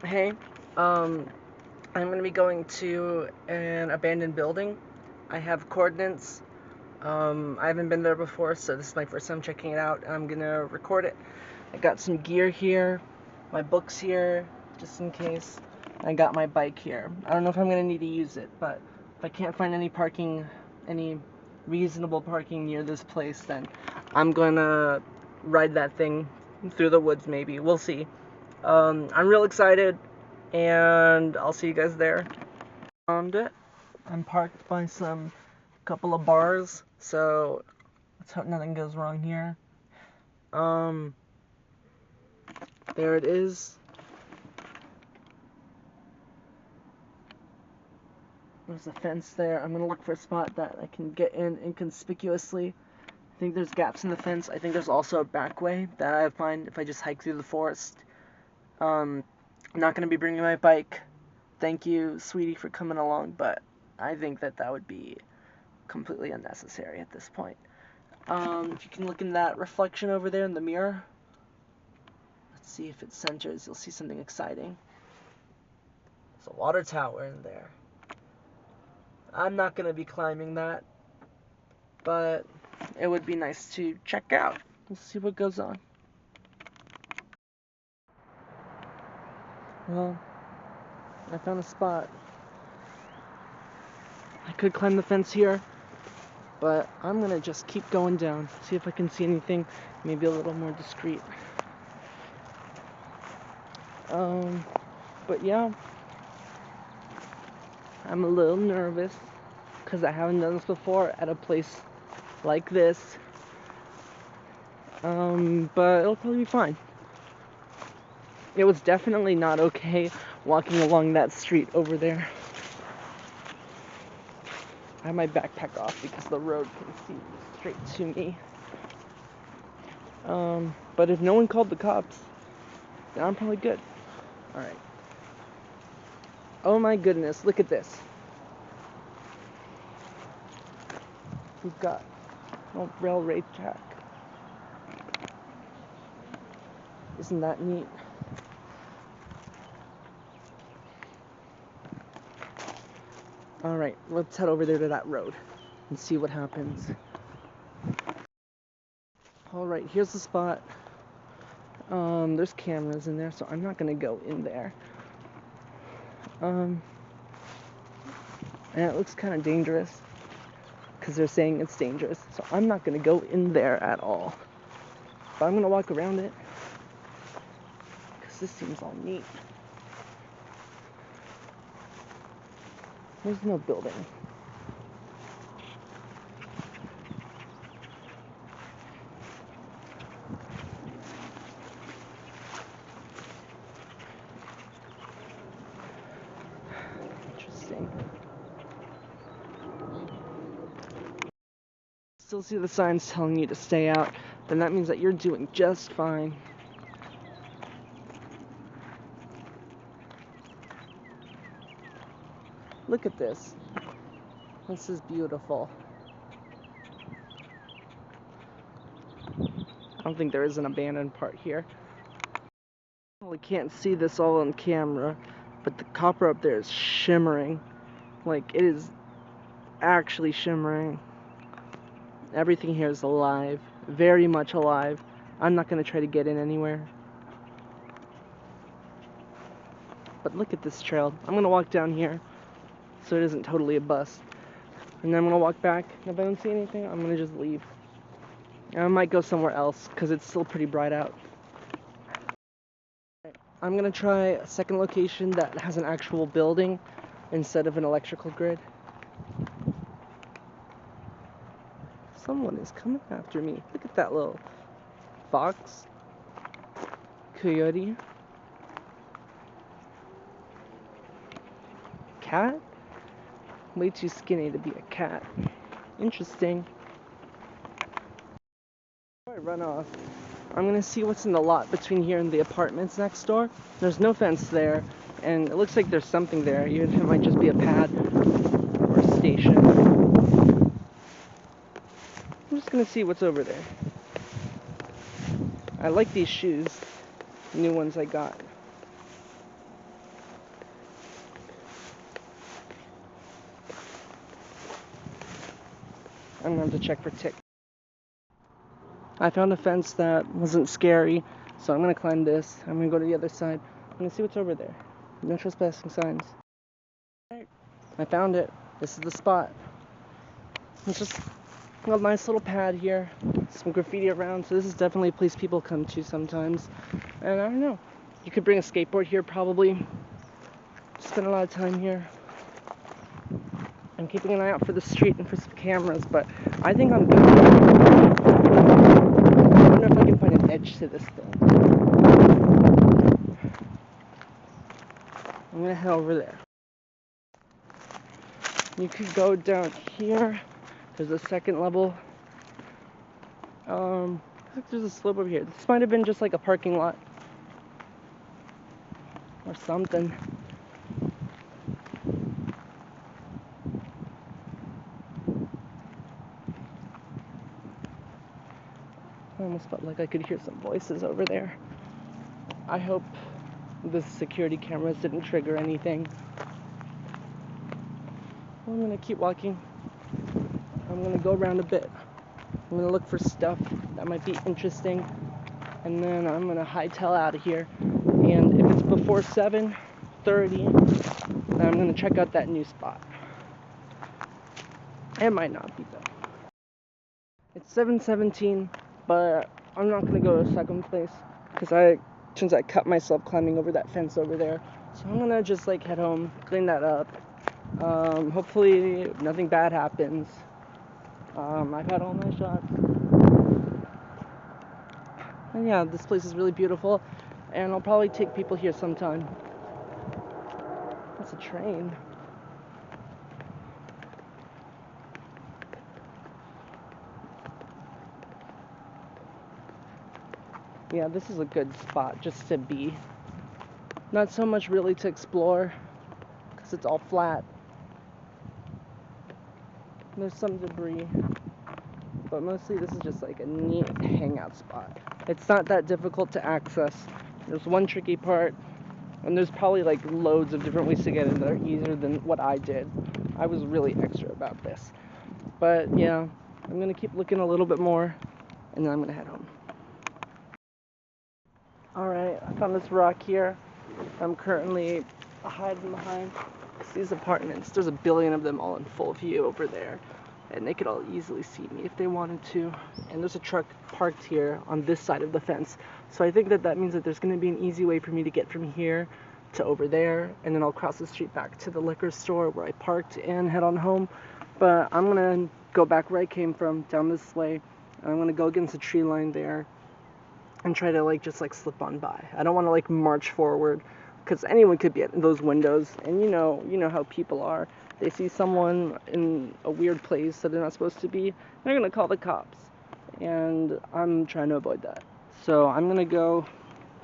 Hey, I'm going to be going to an abandoned building. I have coordinates. I haven't been there before, so this is my first time checking it out. I'm going to record it. I got some gear here, my books here, just in case. I got my bike here. I don't know if I'm going to need to use it, but if I can't find any reasonable parking near this place, then I'm going to ride that thing through the woods maybe. We'll see. I'm real excited, and I'll see you guys there. Found it. I'm parked by some couple of bars, so let's hope nothing goes wrong here. Um, there it is. There's a fence there. I'm gonna look for a spot that I can get in inconspicuously. I think there's gaps in the fence. I think there's also a back way that I find if I just hike through the forest. I'm not gonna be bringing my bike. Thank you, sweetie, for coming along, but I think that would be completely unnecessary at this point. If you can look in that reflection over there in the mirror, let's see if it centers. You'll see something exciting. There's a water tower in there. I'm not going to be climbing that, but it would be nice to check out. We'll see what goes on. Well, I found a spot. I could climb the fence here, but I'm going to just keep going down, see if I can see anything maybe a little more discreet. But yeah, I'm a little nervous because I haven't done this before at a place like this. But it'll probably be fine. It was definitely not okay walking along that street over there. I have my backpack off because the road can see straight to me. But if no one called the cops, then I'm probably good. Alright. Oh my goodness, look at this. We've got a railway track. Isn't that neat? Alright, let's head over there to that road and see what happens. Alright, here's the spot. There's cameras in there, so I'm not gonna go in there. And it looks kind of dangerous because they're saying it's dangerous, so I'm not gonna go in there at all. But I'm gonna walk around it because this seems all neat. There's no building. Interesting. Still see the signs telling you to stay out, then that means that you're doing just fine. Look at this. This is beautiful. I don't think there is an abandoned part here. I can't see this all on camera, but the copper up there is shimmering. Like, it is actually shimmering. Everything here is alive. Very much alive. I'm not going to try to get in anywhere. But look at this trail. I'm going to walk down here so it isn't totally a bust. And then I'm going to walk back. And if I don't see anything, I'm going to just leave. And I might go somewhere else because it's still pretty bright out. I'm going to try a second location that has an actual building instead of an electrical grid. Someone is coming after me. Look at that little fox. Coyote. Cat? Way too skinny to be a cat. Interesting. Before I run off, I'm gonna see what's in the lot between here and the apartments next door. There's no fence there, and it looks like there's something there, even if it might just be a pad or a station. I'm just gonna see what's over there. I like these shoes, new ones I got. I'm going to have to check for ticks. I found a fence that wasn't scary, so I'm going to climb this. I'm going to go to the other side. I'm going to see what's over there. No trespassing signs. Alright, I found it. This is the spot. It's just a nice little pad here. Some graffiti around, so this is definitely a place people come to sometimes. And I don't know. You could bring a skateboard here probably. Spend a lot of time here. I'm keeping an eye out for the street and for some cameras, but I think I'm good. I wonder if I can find an edge to this thing. I'm gonna head over there. You could go down here. There's a second level. I think there's a slope over here. This might have been just like a parking lot or something. I almost felt like I could hear some voices over there. I hope the security cameras didn't trigger anything. I'm gonna keep walking. I'm gonna go around a bit. I'm gonna look for stuff that might be interesting, and then I'm gonna hightail out of here. And if it's before 7:30, then I'm gonna check out that new spot. It might not be though. It's 7:17, but I'm not gonna go to second place because since I cut myself climbing over that fence over there, so I'm gonna just like head home, clean that up. Hopefully nothing bad happens. I've had all my shots. And yeah, this place is really beautiful, and I'll probably take people here sometime. That's a train. Yeah, this is a good spot just to be. Not so much really to explore, because it's all flat. There's some debris, but mostly this is just like a neat hangout spot. It's not that difficult to access. There's one tricky part, and there's probably like loads of different ways to get in that are easier than what I did. I was really extra about this. But yeah, I'm gonna keep looking a little bit more, and then I'm gonna head home. Alright, I found this rock here. I'm currently hiding behind these apartments. There's a billion of them all in full view over there, and they could all easily see me if they wanted to. And there's a truck parked here on this side of the fence, so I think that means that there's going to be an easy way for me to get from here to over there, and then I'll cross the street back to the liquor store where I parked and head on home. But I'm going to go back where I came from, down this way, and I'm going to go against the tree line there and try to just slip on by. I don't want to march forward, because anyone could be at those windows, and you know how people are. They see someone in a weird place that they're not supposed to be, they're gonna call the cops, and I'm trying to avoid that. So I'm gonna go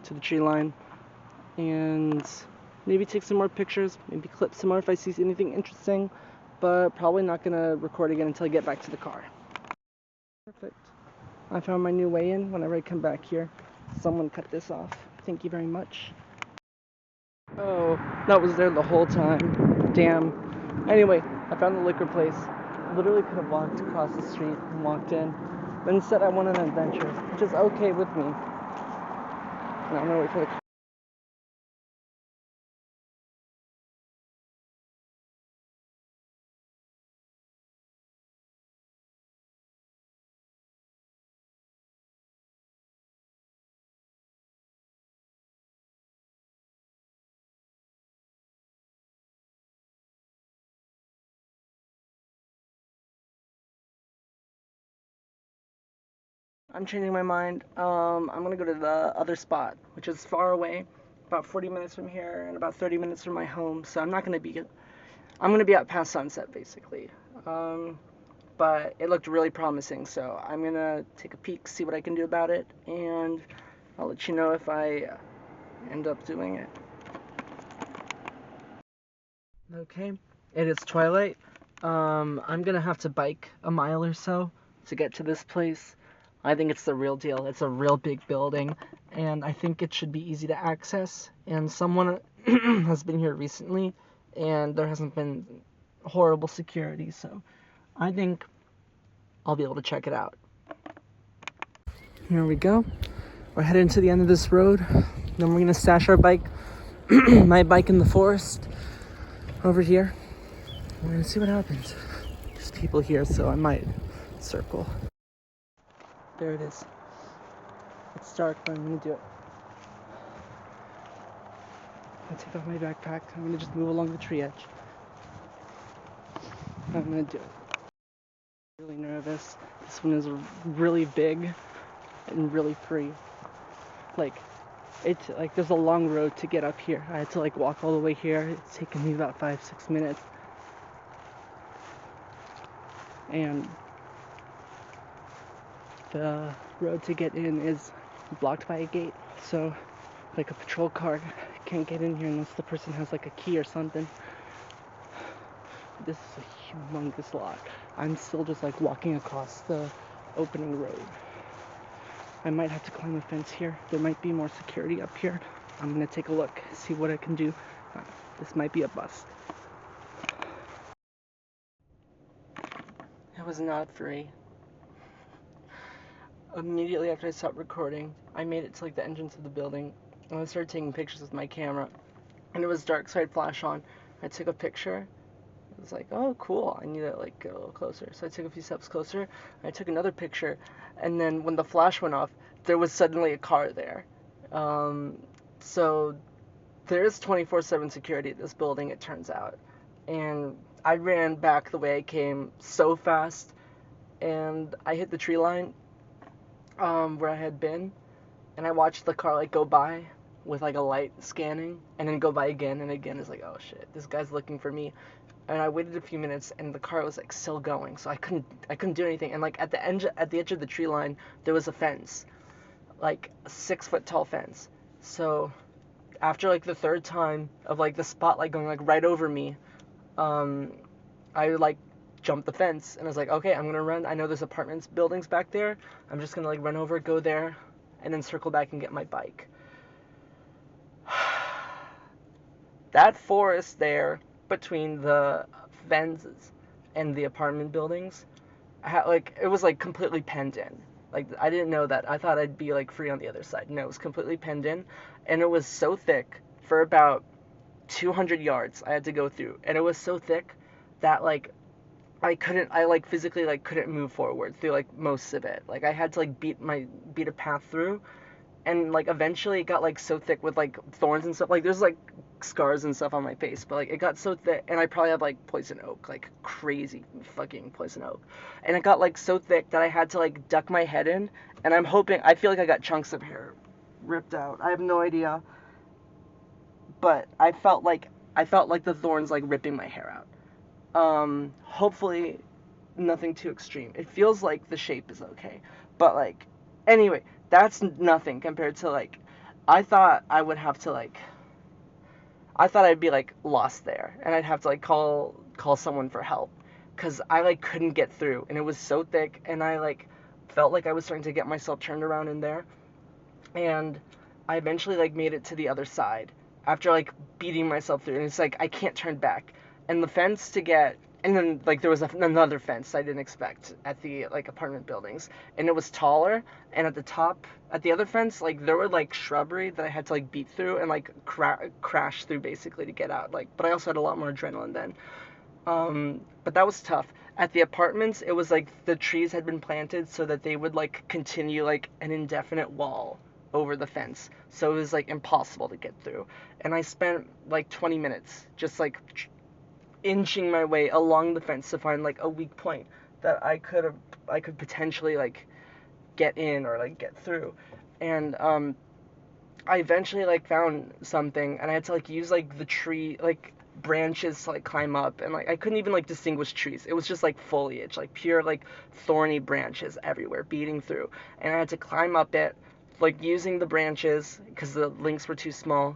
to the tree line and maybe take some more pictures, maybe clip some more if I see anything interesting, but probably not gonna record again until I get back to the car. Perfect. I found my new way in. Whenever I come back here, someone cut this off. Thank you very much. Oh, that was there the whole time. Damn. Anyway, I found the liquor place. Literally could have walked across the street and walked in, but instead I went on an adventure, which is okay with me. Now I'm gonna wait for the car. I'm changing my mind. I'm gonna go to the other spot, which is far away, about 40 minutes from here and about 30 minutes from my home. So I'm gonna be out past sunset basically. But it looked really promising, so I'm gonna take a peek, see what I can do about it, and I'll let you know if I end up doing it. Okay, it is twilight. I'm gonna have to bike a mile or so to get to this place. I think it's the real deal. It's a real big building, and I think it should be easy to access. And someone has been here recently, and there hasn't been horrible security, so I think I'll be able to check it out. Here we go. We're heading to the end of this road. Then we're gonna stash our bike, my bike in the forest over here. We're gonna see what happens. There's people here, so I might circle. There it is. It's dark, but I'm gonna do it. I'm gonna take off my backpack. I'm gonna just move along the tree edge. I'm gonna do it. I'm really nervous. This one is really big and really free. Like, there's a long road to get up here. I had to like walk all the way here. It's taken me about 5-6 minutes. And the road to get in is blocked by a gate. So like a patrol car can't get in here unless the person has like a key or something. This is a humongous lot. I'm still just like walking across the opening road. I might have to climb a fence here. There might be more security up here. I'm gonna take a look, see what I can do. This might be a bust. It was not free. Immediately after I stopped recording, I made it to like the entrance of the building, and I started taking pictures with my camera. And it was dark, so I had flash on. I took a picture. It was like, oh, cool. I need to like get a little closer. So I took a few steps closer. And I took another picture, and then when the flash went off, there was suddenly a car there. So there is 24/7 security at this building, it turns out. And I ran back the way I came so fast, and I hit the tree line where I had been, and I watched the car like go by with like a light scanning, and then go by again and again. It's like, oh shit, this guy's looking for me. And I waited a few minutes, and the car was like still going, so I couldn't do anything. And like at the edge of the tree line, there was a fence, like a 6-foot tall fence. So after like the third time of like the spotlight going like right over me, I like jumped the fence, and I was like, okay, I'm gonna run. I know there's apartments buildings back there. I'm just gonna like run over, go there, and then circle back and get my bike. That forest there between the fences and the apartment buildings, it was like completely penned in. Like, I didn't know that. I thought I'd be like free on the other side. No, it was completely penned in, and it was so thick for about 200 yards I had to go through, and it was so thick that like I like physically like couldn't move forward through like most of it. Like I had to like beat a path through, and like eventually it got like so thick with like thorns and stuff. Like there's like scars and stuff on my face, but like it got so thick, and I probably had like poison oak, like crazy fucking poison oak, and it got like so thick that I had to like duck my head in, and I feel like I got chunks of hair ripped out. I have no idea, but I felt like the thorns like ripping my hair out. Hopefully nothing too extreme. It feels like the shape is okay, but like anyway, that's nothing compared to like I thought I'd be like lost there, and I'd have to like call someone for help, cuz I like couldn't get through, and it was so thick, and I like felt like I was starting to get myself turned around in there, and I eventually like made it to the other side after like beating myself through, and it's like I can't turn back. And the fence to get, and then like there was another fence I didn't expect at the like apartment buildings, and it was taller, and at the top at the other fence like there were like shrubbery that I had to like beat through and like crash through basically to get out, like, but I also had a lot more adrenaline then. But that was tough. At the apartments, it was like the trees had been planted so that they would like continue like an indefinite wall over the fence, so it was like impossible to get through, and I spent like 20 minutes just like inching my way along the fence to find like a weak point that I could potentially like get in or like get through. And I eventually like found something, and I had to like use like the tree like branches to like climb up, and like I couldn't even like distinguish trees. It was just like foliage, like pure like thorny branches everywhere beating through, and I had to climb up it like using the branches because the links were too small.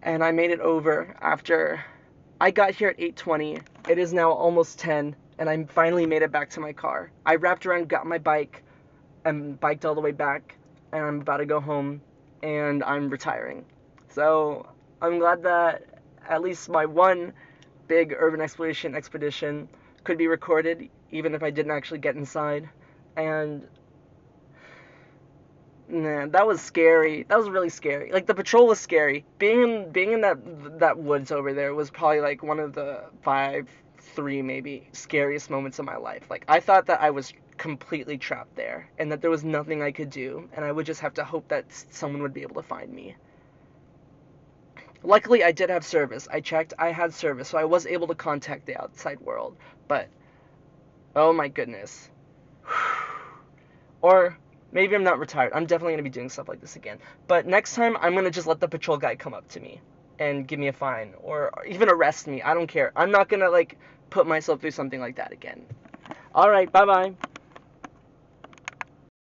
And I made it over after I got here at 8:20. It is now almost 10, and I finally made it back to my car. I wrapped around, got my bike, and biked all the way back, and I'm about to go home, and I'm retiring. So I'm glad that at least my one big urban exploration expedition could be recorded, even if I didn't actually get inside. And man, that was scary. That was really scary. Like the patrol was scary. Being in that woods over there was probably like one of the three maybe scariest moments of my life. Like I thought that I was completely trapped there and that there was nothing I could do and I would just have to hope that someone would be able to find me. Luckily, I did have service. I checked, I had service, so I was able to contact the outside world. But oh my goodness. Or maybe I'm not retired. I'm definitely going to be doing stuff like this again. But next time, I'm going to just let the patrol guy come up to me and give me a fine or even arrest me. I don't care. I'm not going to, like, put myself through something like that again. All right, bye-bye.